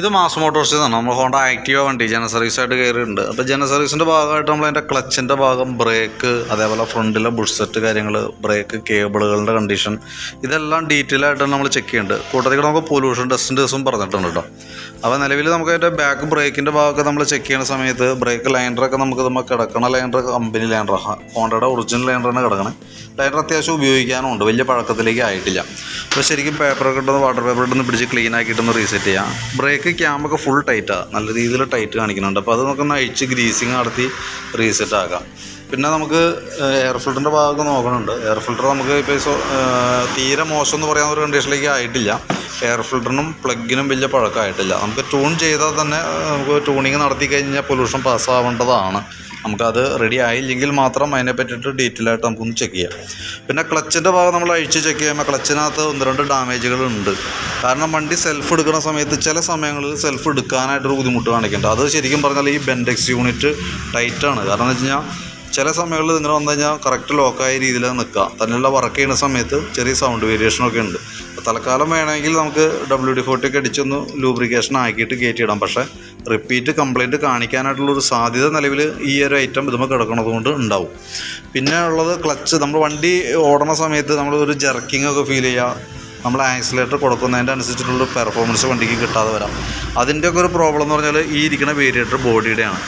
ഇത് മാസ് മോട്ടോഴ്സിൽ നിന്നാണ്. നമ്മൾ ഹോണ്ട ആക്റ്റീവ വണ്ടി ജന സർവീസായിട്ട് കയറിയിട്ടുണ്ട്. അപ്പോൾ ജന സർവീസിൻ്റെ ഭാഗമായിട്ട് നമ്മൾ അതിൻ്റെ ക്ലച്ചിൻ്റെ ഭാഗം, ബ്രേക്ക്, അതേപോലെ ഫ്രണ്ടിലെ ബുഷ് സെറ്റ് കാര്യങ്ങൾ, ബ്രേക്ക് കേബിളുകളുടെ കണ്ടീഷൻ, ഇതെല്ലാം ഡീറ്റെയിൽ ആയിട്ട് നമ്മൾ ചെക്ക് ചെയ്യുന്നുണ്ട്. കൂട്ടത്തിൽ നമുക്ക് പൊല്യൂഷൻ ടെസ്റ്റിൻ്റെ ദിവസം പറഞ്ഞിട്ടുണ്ട് കേട്ടോ. അപ്പോൾ നിലവിൽ നമുക്ക് അതിൻ്റെ ബാക്ക് ബ്രേക്കിൻ്റെ ഭാഗമൊക്കെ നമ്മൾ ചെക്ക് ചെയ്യുന്ന സമയത്ത് ബ്രേക്ക് ലൈനറൊക്കെ നമുക്ക് കിടക്കണ ലൈനർ കമ്പനി ലൈനറാണ്, ഹോണ്ടയുടെ ഒറിജിനൽ ലൈനറാണ് കിടക്കണത്. ലൈനർ അത്യാവശ്യം ഉപയോഗിക്കാനുണ്ട്, വലിയ പഴക്കത്തിലേക്ക് ആയിട്ടില്ല. അപ്പോൾ ശരിക്കും പേപ്പറൊക്കെ ഇട്ടൊന്ന് വാട്ടർ പേപ്പർ ഇട്ടൊന്ന് പിടിച്ച് ക്ലീൻ ആക്കിയിട്ടൊന്ന് റീസെറ്റ് ചെയ്യാം. ബ്രേക്ക് ക്യാമൊക്കെ ഫുൾ ടൈറ്റാണ്, നല്ല രീതിയിൽ ടൈറ്റ് കാണിക്കുന്നുണ്ട്. അപ്പോൾ അത് നമുക്കൊന്ന് അഴിച്ച് ഗ്രീസിങ് നടത്തി റീസെറ്റ് ആക്കാം. പിന്നെ നമുക്ക് എയർ ഫിൽറ്ററിൻ്റെ ഭാഗമൊക്കെ നോക്കണുണ്ട്. എയർ ഫിൽറ്റർ നമുക്ക് ഇപ്പോൾ തീരെ മോശം എന്ന് പറയാവുന്ന ഒരു കണ്ടീഷനിലേക്ക് ആയിട്ടില്ല. എയർ ഫിൽറ്ററിനും പ്ലഗിനും വലിയ പഴക്കമായിട്ടില്ല. നമുക്ക് ട്യൂൺ ചെയ്താൽ തന്നെ നമുക്ക് ട്യൂണിങ് നടത്തി കഴിഞ്ഞാൽ പൊല്യൂഷൻ പാസ്സാവേണ്ടതാണ്. നമുക്കത് റെഡി ആയില്ലെങ്കിൽ മാത്രം അതിനെ പറ്റിയിട്ട് ഡീറ്റെയിൽ ആയിട്ട് നമുക്കൊന്ന് ചെക്ക് ചെയ്യാം. പിന്നെ ക്ലച്ചിൻ്റെ ഭാഗം നമ്മൾ അഴിച്ച് ചെക്ക് ചെയ്യുമ്പോൾ ക്ലച്ചിനകത്ത് 1-2 ഡാമേജുകളുണ്ട്. കാരണം വണ്ടി സെൽഫ് എടുക്കുന്ന സമയത്ത് ചില സമയങ്ങളിൽ സെൽഫ് എടുക്കാനായിട്ടൊരു ബുദ്ധിമുട്ട് കാണിക്കുന്നുണ്ട്. അത് ശരിക്കും പറഞ്ഞാൽ ഈ ബെൻഡെക്സ് യൂണിറ്റ് ടൈറ്റാണ്. കാരണം എന്ന് വെച്ച് കഴിഞ്ഞാൽ ചില സമയങ്ങളിൽ ഇങ്ങനെ വന്നു കഴിഞ്ഞാൽ കറക്റ്റ് ലോക്കായ രീതിയിൽ നിൽക്കുക. തന്നെയുള്ള വർക്ക് ചെയ്യുന്ന സമയത്ത് ചെറിയ സൗണ്ട് വേരിയേഷനൊക്കെ ഉണ്ട്. അപ്പോൾ തൽക്കാലം വേണമെങ്കിൽ നമുക്ക് WD-40 ഒക്കെ അടിച്ചൊന്ന് ലൂബ്രിക്കേഷൻ ആക്കിയിട്ട് കയറ്റിയിടാം. പക്ഷേ റിപ്പീറ്റ് കംപ്ലയിൻറ്റ് കാണിക്കാനായിട്ടുള്ളൊരു സാധ്യത നിലവിൽ ഈ ഒരു ഐറ്റം ഇതുമ്പോൾ കിടക്കുന്നത് കൊണ്ട് ഉണ്ടാവും. പിന്നെ ഉള്ളത് ക്ലച്ച്. നമ്മൾ വണ്ടി ഓടണ സമയത്ത് നമ്മൾ ഒരു ജർക്കിംഗ് ഒക്കെ ഫീൽ ചെയ്യുക, നമ്മൾ ആക്സിലേറ്റർ കൊടുക്കുന്നതിൻ്റെ അനുസരിച്ചിട്ടുള്ള പെർഫോമൻസ് വണ്ടിക്ക് കിട്ടാതെ വരാം. അതിൻ്റെയൊക്കെ ഒരു പ്രോബ്ലം എന്ന് പറഞ്ഞാൽ ഈ ഇരിക്കുന്ന വേരിയേറ്റർ ബോഡിയുടെയാണ്.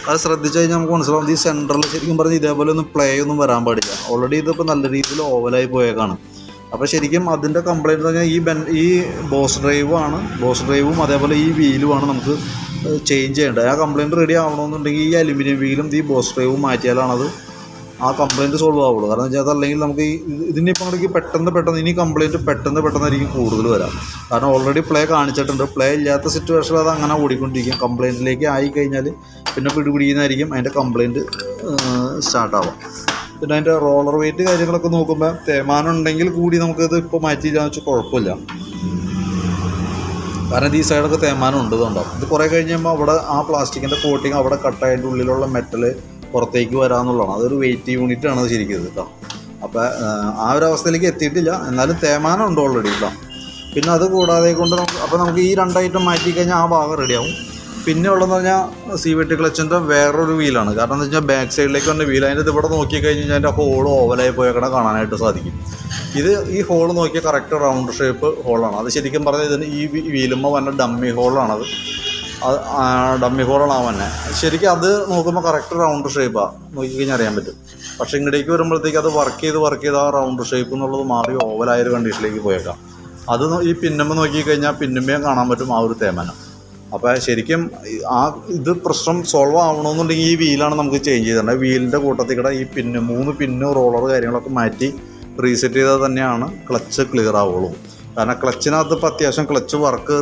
അത് ശ്രദ്ധിച്ച് കഴിഞ്ഞാൽ നമുക്ക് മനസ്സിലാവും. ഈ സെൻറ്ററിൽ ശരിക്കും പറഞ്ഞാൽ ഇതേപോലെ ഒന്നും പ്ലേ ഒന്നും വരാൻ പാടില്ല. ഓൾറെഡി ഇതിപ്പോൾ നല്ല രീതിയിൽ ഓവലായി പോയേക്കാണ്. അപ്പോൾ ശരിക്കും അതിൻ്റെ കംപ്ലയിൻറ്റ് എന്ന് പറഞ്ഞാൽ ഈ ബോസ് ഡ്രൈവും അതേപോലെ ഈ വീലുമാണ് നമുക്ക് ചേഞ്ച് ചെയ്യേണ്ടത്. ആ കംപ്ലയിൻറ്റ് റെഡി ആവണമെന്നുണ്ടെങ്കിൽ ഈ അലുമിനിയം വീലും ഈ ബോസ് ഡ്രൈവും മാറ്റിയാലാണത് ആ കംപ്ലയിൻറ്റ് സോൾവ് ആവുള്ളൂ. കാരണം വെച്ചാൽ അതല്ലെങ്കിൽ നമുക്ക് ഇതിനിപ്പോൾ അങ്ങോട്ടേക്ക് പെട്ടെന്ന് ഇനി കംപ്ലയിൻറ്റ് പെട്ടെന്നായിരിക്കും കൂടുതൽ വരാം. കാരണം ഓൾറെഡി പ്ലേ കാണിച്ചിട്ടുണ്ട്. പ്ലേ ഇല്ലാത്ത സിറ്റുവേഷനിൽ അത് അങ്ങനെ ഓടിക്കൊണ്ടിരിക്കും. കംപ്ലയിൻറ്റിലേക്ക് ആയിക്കഴിഞ്ഞാൽ പിന്നെ പിടിപിടിക്കുന്നതായിരിക്കും അതിൻ്റെ കംപ്ലയിൻറ്റ് സ്റ്റാർട്ടാവാം. പിന്നെ അതിൻ്റെ റോളർ വെയിറ്റ് കാര്യങ്ങളൊക്കെ നോക്കുമ്പോൾ തേയ്മാനം ഉണ്ടെങ്കിൽ കൂടി നമുക്കത് ഇപ്പോൾ മാറ്റിയില്ലാന്ന് വെച്ചാൽ കുഴപ്പമില്ല. കാരണം ഈ സൈഡൊക്കെ തേയ്മാനം ഉണ്ട്. ഇതുണ്ടാവും. ഇത് കുറേ കഴിഞ്ഞ് കഴിയുമ്പോൾ അവിടെ ആ പ്ലാസ്റ്റിക്കിൻ്റെ കോട്ടിങ് അവിടെ കട്ടായതിൻ്റെ ഉള്ളിലുള്ള മെറ്റൽ പുറത്തേക്ക് വരാമെന്നുള്ളതാണ്. അതൊരു വെയിറ്റ് യൂണിറ്റാണ് അത് ശരിക്കും കേട്ടോ. അപ്പോൾ ആ ഒരു അവസ്ഥയിലേക്ക് എത്തിയിട്ടില്ല, എന്നാലും തേയ്മാനം ഉണ്ട് ഓൾറെഡി കേട്ടോ. പിന്നെ അത് കൂടാതെ കൊണ്ട് നമുക്ക് ഈ 2 ഐറ്റം മാറ്റിക്കഴിഞ്ഞാൽ ആ ഭാഗം റെഡിയാവും. പിന്നെ ഉള്ളതെന്ന് പറഞ്ഞാൽ CVT ക്ലച്ചിൻ്റെ വേറൊരു വീലാണ്. കാരണം എന്ന് വെച്ചാൽ ബാക്ക് സൈഡിലേക്ക് വന്ന വീൽ, അതിൻ്റെ ഇവിടെ നോക്കിക്കഴിഞ്ഞ് കഴിഞ്ഞാൽ അതിൻ്റെ ഹോൾ ഓവലായി പോയേക്കണ കാണാനായിട്ട് സാധിക്കും. ഈ ഹോൾ നോക്കിയാൽ കറക്റ്റ് റൗണ്ട് ഷേപ്പ് ഹോളാണ്. അത് ശരിക്കും പറഞ്ഞാൽ ഇതിന് ഈ വീലുമ്പോൾ വന്ന ഡമ്മി ഹോളാണത്. ഡമ്മി ഹോളാണ് തന്നെ ശരിക്കും. അത് നോക്കുമ്പോൾ കറക്റ്റ് റൗണ്ട് ഷേപ്പാണ്, നോക്കിക്കഴിഞ്ഞാൽ അറിയാൻ പറ്റും. പക്ഷേ ഇങ്ങോട്ടേക്ക് വരുമ്പോഴത്തേക്ക് അത് വർക്ക് ചെയ്ത് ആ റൗണ്ട് ഷേപ്പ് എന്നുള്ളത് മാറി ഓവലായൊരു കണ്ടീഷനിലേക്ക് പോയേക്കാം. അത് ഈ പിന്നമ്മ നോക്കിക്കഴിഞ്ഞാൽ പിന്നമ്മയും കാണാൻ പറ്റും ആ ഒരു തേയ്മാനം. അപ്പോൾ ശരിക്കും ഇത് പ്രശ്നം സോൾവ് ആവണമെന്നുണ്ടെങ്കിൽ ഈ വീലാണ് നമുക്ക് ചേഞ്ച് ചെയ്തിട്ടുണ്ട്. വീലിൻ്റെ കൂട്ടത്തിൽ കൂടെ ഈ 3 പിന്ന് റോളർ കാര്യങ്ങളൊക്കെ മാറ്റി റീസെറ്റ് ചെയ്താൽ തന്നെയാണ് ക്ലച്ച് ക്ലിയർ ആവുള്ളൂ. കാരണം ക്ലച്ചിനകത്ത് ഇപ്പോൾ അത്യാവശ്യം ക്ലച്ച് വർക്ക്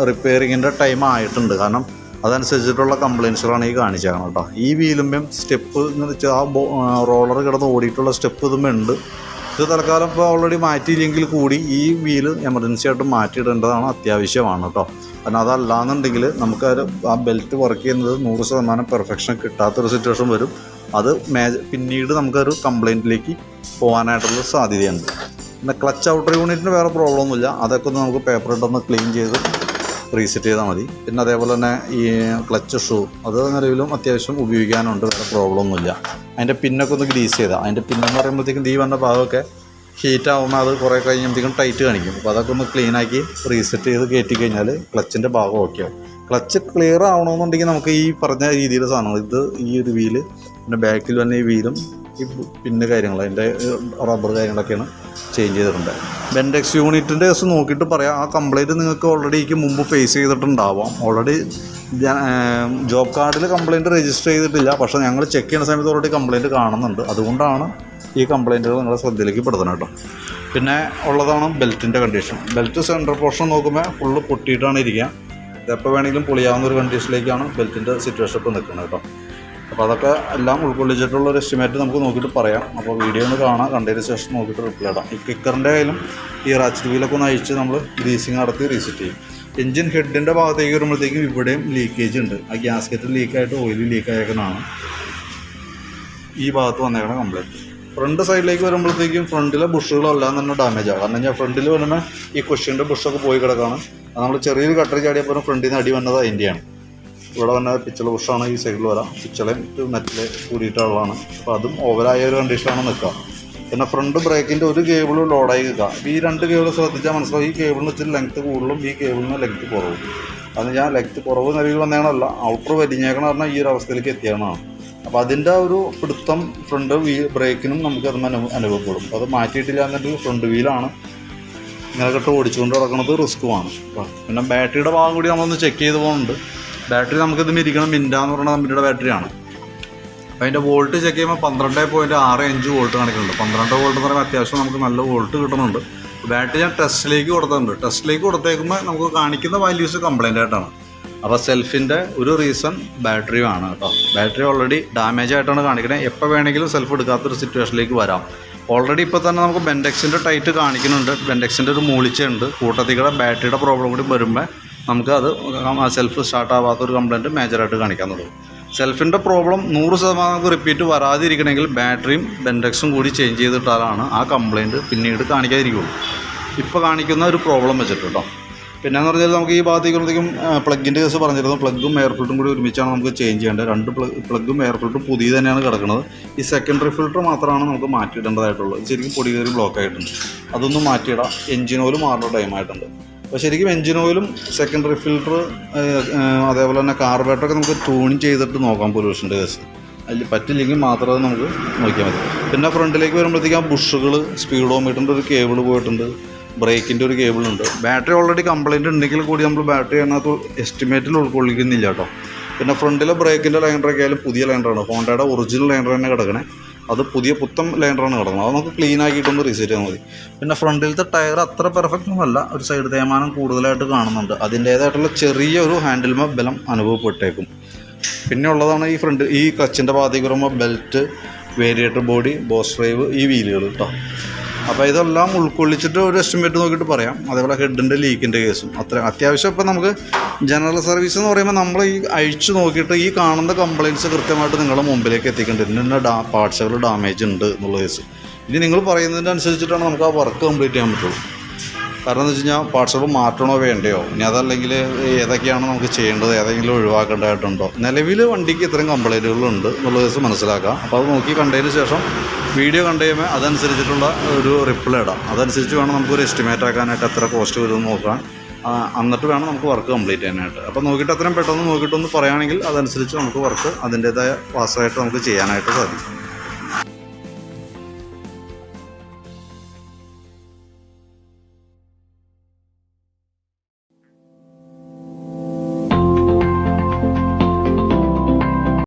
റിപ്പയറിങ്ങിൻ്റെ ടൈം ആയിട്ടുണ്ട്. കാരണം അതനുസരിച്ചിട്ടുള്ള കംപ്ലയിൻസുകളാണ് ഈ കാണിച്ചേക്കണം കേട്ടോ. ഈ വീലുമ്പം സ്റ്റെപ്പ് എന്ന് വെച്ചാൽ ആ റോളർ കിടന്ന് ഓടിയിട്ടുള്ള സ്റ്റെപ്പ് ഇതുമ്പോൾ ഉണ്ട്. ഇത് തൽക്കാലം ഇപ്പോൾ ഓൾറെഡി മാറ്റിയില്ലെങ്കിൽ കൂടി ഈ വീല് എമർജൻസി ആയിട്ട് മാറ്റിയിടേണ്ടതാണ്, അത്യാവശ്യമാണ് കേട്ടോ. കാരണം അതല്ലാന്നുണ്ടെങ്കിൽ നമുക്കത് ആ ബെൽറ്റ് വർക്ക് ചെയ്യുന്നത് 100% പെർഫെക്ഷൻ കിട്ടാത്തൊരു സിറ്റുവേഷൻ വരും. അത് പിന്നീട് നമുക്കൊരു കംപ്ലയിൻറ്റിലേക്ക് പോകാനായിട്ടുള്ള സാധ്യതയുണ്ട്. പിന്നെ ക്ലച്ച് ഔട്ടർ യൂണിറ്റിന് വേറെ പ്രോബ്ലം ഒന്നുമില്ല. അതൊക്കെ ഒന്ന് നമുക്ക് പേപ്പർ ഇട്ടൊന്ന് ക്ലീൻ ചെയ്ത് റീസെറ്റ് ചെയ്താൽ മതി. പിന്നെ അതേപോലെ തന്നെ ഈ ക്ലച്ച് ഷൂ അത് നിലവിലും അത്യാവശ്യം ഉപയോഗിക്കാനുണ്ട്, വേറെ പ്രോബ്ലം ഒന്നുമില്ല. അതിൻ്റെ പിന്നൊക്കെ ഒന്ന് ഗ്രീസ് ചെയ്താൽ, അതിൻ്റെ പിന്നെന്ന് പറയുമ്പോഴത്തേക്കും തീ വന്ന ഭാഗമൊക്കെ ഹീറ്റ് ആകുമ്പോൾ അത് കുറേ കഴിയുമ്പോഴത്തേക്കും ടൈറ്റ് കാണിക്കും. അപ്പോൾ അതൊക്കെ ഒന്ന് ക്ലീനാക്കി റീസെറ്റ് ചെയ്ത് കയറ്റി കഴിഞ്ഞാൽ ക്ലച്ചിൻ്റെ ഭാഗം ഓക്കെ ആവും. ക്ലച്ച് ക്ലിയർ ആവണമെന്നുണ്ടെങ്കിൽ നമുക്ക് ഈ പറഞ്ഞ രീതിയിലുള്ള സാധനങ്ങൾ, ഈ ഒരു വീല്, പിന്നെ ബാക്കിൽ തന്നെ ഈ വീലും ഈ പിന്ന് കാര്യങ്ങൾ, അതിൻ്റെ റബ്ബർ കാര്യങ്ങളൊക്കെയാണ് ചേഞ്ച് ചെയ്തിട്ടുണ്ട്. ബെൻഡെക്സ് യൂണിറ്റിൻ്റെ കേസ് നോക്കിയിട്ട് പറയാം. ആ കംപ്ലയിൻറ്റ് നിങ്ങൾക്ക് ഓൾറെഡി മുമ്പ് ഫേസ് ചെയ്തിട്ടുണ്ടാവാം. ഓൾറെഡി ജോബ് കാർഡിൽ കംപ്ലയിൻറ്റ് രജിസ്റ്റർ ചെയ്തിട്ടില്ല, പക്ഷേ ഞങ്ങൾ ചെക്ക് ചെയ്യുന്ന സമയത്ത് ഓൾറെഡി കംപ്ലയിൻറ്റ് കാണുന്നുണ്ട്. അതുകൊണ്ടാണ് ഈ കംപ്ലയിൻറ്റുകൾ നിങ്ങളുടെ ശ്രദ്ധയിലേക്ക് പെടുന്നത് കേട്ടോ. പിന്നെ ഉള്ളതാണ് ബെൽറ്റിൻ്റെ കണ്ടീഷൻ. ബെൽറ്റ് സെൻറ്റർ പോർഷൻ നോക്കുമ്പോൾ ഫുള്ള് പൊട്ടിയിട്ടാണ് ഇരിക്കുക. ഇതെപ്പോൾ വേണമെങ്കിലും പൊളിയാവുന്ന ഒരു കണ്ടീഷനിലേക്കാണ് ബെൽറ്റിൻ്റെ സിറ്റുവേഷൻ ഇപ്പോൾ നിൽക്കുന്നത് കേട്ടോ. അപ്പോൾ അതൊക്കെ എല്ലാം ഉൾക്കൊള്ളിച്ചിട്ടുള്ളൊരു എസ്റ്റിമേറ്റ് നമുക്ക് നോക്കിയിട്ട് പറയാം. അപ്പോൾ വീഡിയോ ഒന്ന് കാണാം, കണ്ടതിന് ശേഷം നോക്കിയിട്ട് റിപ്ലൈ ഇടാം. ഈ കിക്കറിൻ്റെ ആയാലും ഈ റാച്ചറ്റ് വീലൊക്കെ ഒന്ന് അഴിച്ച് നമ്മൾ ഗ്രീസിങ് നടത്തി റീസെറ്റ് ചെയ്യും. എൻജിൻ ഹെഡിൻ്റെ ഭാഗത്തേക്ക് വരുമ്പോഴത്തേക്കും ഇവിടെയും ലീക്കേജ് ഉണ്ട്. ആ ഗ്യാസ്കറ്റ് ലീക്കായിട്ട് ഓയിൽ ലീക്കായേക്കുന്നതാണ് ഈ ഭാഗത്ത് വന്നേക്കണ കംപ്ലയിൻറ്റ്. ഫ്രണ്ട് സൈഡിലേക്ക് വരുമ്പോഴത്തേക്കും ഫ്രണ്ടിലെ ബുഷുകളെല്ലാം തന്നെ ഡാമേജ് ആകും. കാരണം ഞാൻ ഫ്രണ്ടിൽ വരുമ്പോൾ ഈ കുഷ്യൻ്റെ ബുഷൊക്കെ പോയി കിടക്കാണ്. അത് നമ്മൾ ചെറിയൊരു കട്ടർ ചാടിയപ്പോൾ ഫ്രണ്ടിൽ നിന്ന് അടി വന്നത് അതിൻ്റെയാണ്. ഇവിടെ വന്ന പിച്ചള ബുഷാണ് ഈ സൈഡിൽ വരാം. പിച്ചളയും മെറ്റൽ കൂടിയിട്ടുള്ളതാണ്. അപ്പോൾ അതും ഓവറായ ഒരു കണ്ടീഷനാണ് നിൽക്കുക. പിന്നെ ഫ്രണ്ട് ബ്രേക്കിൻ്റെ ഒരു കേബിൾ ലോഡായി നിൽക്കുക. അപ്പോൾ ഈ 2 കേബിൾ ശ്രദ്ധിച്ചാൽ മനസ്സിലാവും. ഈ കേബിളിന് വെച്ചിട്ട് ലെങ്ത്ത് കൂടുതലും ഈ കേബിളിന് ലെങ്ത്ത് കുറവും. അത് ഞാൻ ലെങ്ത്ത് കുറവ് നിലവിൽ വന്നേക്കണമല്ല, ഔട്ടർ വലിഞ്ഞേക്കണ പറഞ്ഞാൽ ഈ ഒരു അവസ്ഥയിലേക്ക് എത്തിയതാണ്. അപ്പോൾ അതിൻ്റെ ഒരു പിടുത്തം ഫ്രണ്ട് ബ്രേക്കിനും നമുക്ക് അത് അനുഭവപ്പെടും. അത് മാറ്റിയിട്ടില്ല എന്നുണ്ടെങ്കിൽ ഫ്രണ്ട് വീലാണ് ഇങ്ങനെയൊക്കെ ഓടിച്ചുകൊണ്ട് നടക്കുന്നത് റിസ്ക്കുമാണ്. പിന്നെ ബാറ്ററിയുടെ ഭാഗം കൂടി നമ്മളൊന്ന് ചെക്ക് ചെയ്ത് പോകുന്നുണ്ട്. ബാറ്ററി നമുക്കിത് ഇരിക്കണം മിൻറ്റാന്ന് പറഞ്ഞ കമ്പനിയുടെ ബാറ്ററിയാണ്. അപ്പോൾ അതിൻ്റെ വോൾട്ട് ചെക്ക് ചെയ്യുമ്പോൾ 12.65 വോൾട്ട് കാണിക്കുന്നുണ്ട്. 12 വോൾട്ട് എന്ന് പറയുമ്പോൾ അത്യാവശ്യം നമുക്ക് നല്ല വോൾട്ട് കിട്ടുന്നുണ്ട്. ബാറ്ററി ഞാൻ ടെസ്റ്റിലേക്ക് കൊടുത്തിട്ടുണ്ട്. ടെസ്റ്റിലേക്ക് കൊടുത്തേക്കുമ്പോൾ നമുക്ക് കാണിക്കുന്ന വാല്യൂസ് കംപ്ലൈൻ്റ് ആയിട്ടാണ്. അപ്പോൾ സെൽഫിൻ്റെ ഒരു റീസൺ ബാറ്ററിയാണ് കേട്ടോ. ബാറ്ററി ഓൾറെഡി ഡാമേജ് ആയിട്ടാണ് കാണിക്കുന്നത്. എപ്പോൾ വേണമെങ്കിലും സെൽഫ് എടുക്കാത്തൊരു സിറ്റുവേഷനിലേക്ക് വരാം. ഓൾറെഡി ഇപ്പോൾ തന്നെ നമുക്ക് ബെൻഡെക്സിൻ്റെ ടൈറ്റ് കാണിക്കുന്നുണ്ട്. ബെൻഡെക്സിൻ്റെ ഒരു മൂളിച്ചുണ്ട്. കൂട്ടത്തിക്കടെ ബാറ്ററിയുടെ പ്രോബ്ലം കൂടി വരുമ്പോൾ നമുക്ക് അത് സെൽഫ് സ്റ്റാർട്ട് ആവാത്തൊരു കംപ്ലയിൻറ്റ് മേജറായിട്ട് കാണിക്കാൻ തുടങ്ങും. സെൽഫിൻ്റെ പ്രോബ്ലം 100% നമുക്ക് റിപ്പീറ്റ് വരാതിരിക്കണമെങ്കിൽ ബാറ്ററിയും ബെൻഡെക്സും കൂടി ചേഞ്ച് ചെയ്തിട്ടാലാണ് ആ കംപ്ലയിൻറ്റ് പിന്നീട് കാണിക്കാതിരിക്കുള്ളൂ. ഇപ്പോൾ കാണിക്കുന്ന ഒരു പ്രോബ്ലം വെച്ചിട്ട് കേട്ടോ. പിന്നെയെന്ന് പറഞ്ഞാൽ നമുക്ക് ഈ ഭാഗത്തേക്ക് വരുമ്പോഴത്തേക്കും പ്ലഗിൻ്റെ കേസ് പറഞ്ഞിരുന്നു. പ്ലഗും എയർ ഫിൽറ്ററും കൂടി ഒരുമിച്ചാണ് നമുക്ക് ചേഞ്ച് ചെയ്യേണ്ടത്. 2 പ്ലഗും എയർ ഫിൽറ്ററും പുതിയ തന്നെയാണ് കിടക്കുന്നത്. ഈ സെക്കൻഡറി ഫിൽറ്റർ മാത്രമാണ് നമുക്ക് മാറ്റിയിടേണ്ടതായിട്ടുള്ളത്. ശരിക്കും പൊടി കയറി ബ്ലോക്ക് ആയിട്ടുണ്ട്. അതൊന്നും മാറ്റിയിടാം. എഞ്ചിൻ ഓയിൽ മാറുന്ന ടൈമായിട്ടുണ്ട്. അപ്പോൾ ശരിക്കും എഞ്ചിൻ ഓയിലും സെക്കൻഡറി ഫിൽറ്റർ അതേപോലെ തന്നെ കാർബറേറ്ററൊക്കെ നമുക്ക് ട്യൂണിങ് ചെയ്തിട്ട് നോക്കാം പൊല്യൂഷൻ്റെ കേസ്. അതിൽ പറ്റില്ലെങ്കിൽ മാത്രം അത് നമുക്ക് നോക്കിയാൽ മതി. പിന്നെ ഫ്രണ്ടിലേക്ക് വരുമ്പോഴത്തേക്കും ആ ബുഷുകൾ, സ്പീഡോമീറ്ററിൻ്റെ ഒരു കേബിൾ പോയിട്ടുണ്ട്, ബ്രേക്കിൻ്റെ ഒരു കേബിളുണ്ട്. ബാറ്ററി ഓൾറെഡി കംപ്ലയിൻറ്റ് ഉണ്ടെങ്കിൽ കൂടി നമ്മൾ ബാറ്ററി അതിനകത്ത് എസ്റ്റിമേറ്റിൽ ഉൾക്കൊള്ളിക്കുന്നില്ല കേട്ടോ. പിന്നെ ഫ്രണ്ടിലെ ബ്രേക്കിൻ്റെ ലൈനറൊക്കെ ആയാലും പുതിയ ലൈനറാണ്. ഹോണ്ടയുടെ ഒറിജിനൽ ലൈനർ തന്നെ കിടക്കണേ. അത് പുത്തൻ ലൈനറാണ് കിടക്കുന്നത്. അത് നമുക്ക് ക്ലീൻ ആക്കിയിട്ടൊന്ന് റീസെറ്റ് ചെയ്യാൻ മതി. പിന്നെ ഫ്രണ്ടിലത്തെ ടയർ അത്ര പെർഫെക്റ്റ് ഒന്നുമല്ല. ഒരു സൈഡ് തേയ്മാനം കൂടുതലായിട്ട് കാണുന്നുണ്ട്. അതിൻ്റേതായിട്ടുള്ള ചെറിയൊരു ഹാൻഡിൽമ ബലം അനുഭവപ്പെട്ടേക്കും. പിന്നെ ഉള്ളതാണ് ഈ ക്ലച്ചിൻ്റെ ഭാഗത്തേക്ക് വരുമ്പോൾ belt, variator body, boss drive, ഈ വീലുകൾ കേട്ടോ. അപ്പോൾ ഇതെല്ലാം ഉൾക്കൊള്ളിച്ചിട്ട് ഒരു എസ്റ്റിമേറ്റ് നോക്കിയിട്ട് പറയാം. അതേപോലെ ഹെഡിൻ്റെ ലീക്കിൻ്റെ കേസും അത്യാവശ്യം. ഇപ്പോൾ നമുക്ക് ജനറൽ സർവീസ് എന്ന് പറയുമ്പോൾ നമ്മൾ ഈ അഴിച്ചു നോക്കിയിട്ട് ഈ കാണുന്ന കംപ്ലയിൻറ്റ്സ് കൃത്യമായിട്ട് നിങ്ങളുടെ മുമ്പിലേക്ക് എത്തിക്കേണ്ടത്. ഇന്ന പാർട്സുകൾ ഡാമേജ് ഉണ്ട് എന്നുള്ള കേസ്. ഇനി നിങ്ങൾ പറയുന്നതിൻ്റെ അനുസരിച്ചിട്ടാണ് നമുക്ക് ആ വർക്ക് കംപ്ലീറ്റ് ചെയ്യാൻ പറ്റുള്ളൂ. കാരണം എന്ന് വെച്ച് കഴിഞ്ഞാൽ പാർട്സുകൾ മാറ്റണോ വേണ്ടയോ, ഇനി അതല്ലെങ്കിൽ ഏതൊക്കെയാണ് നമുക്ക് ചെയ്യേണ്ടത്, ഏതെങ്കിലും ഒഴിവാക്കേണ്ടതായിട്ടുണ്ടോ. നിലവിൽ വണ്ടിക്ക് ഇത്രയും കംപ്ലയിൻറ്റുകളുണ്ട് എന്നുള്ള കേസ് മനസ്സിലാക്കാം. അപ്പോൾ അത് നോക്കി കണ്ടതിന് ശേഷം വീഡിയോ കണ്ടു കഴിയുമ്പോൾ അതനുസരിച്ചിട്ടുള്ള ഒരു റിപ്ലൈ ഇടാം. അതനുസരിച്ച് വേണം നമുക്കൊരു എസ്റ്റിമേറ്റ് ആക്കാനായിട്ട് എത്ര കോസ്റ്റ് വരുമെന്ന് നോക്കാൻ. എന്നിട്ട് വേണം നമുക്ക് വർക്ക് കംപ്ലീറ്റ് ചെയ്യാനായിട്ട്. അപ്പോൾ നോക്കിയിട്ട് അത്രയും പെട്ടെന്ന് നോക്കിയിട്ടൊന്ന് പറയുകയാണെങ്കിൽ അതനുസരിച്ച് നമുക്ക് വർക്ക് അതിൻ്റേതായ ഫാസ്റ്റായിട്ട് നമുക്ക് ചെയ്യാനായിട്ട് സാധിക്കും.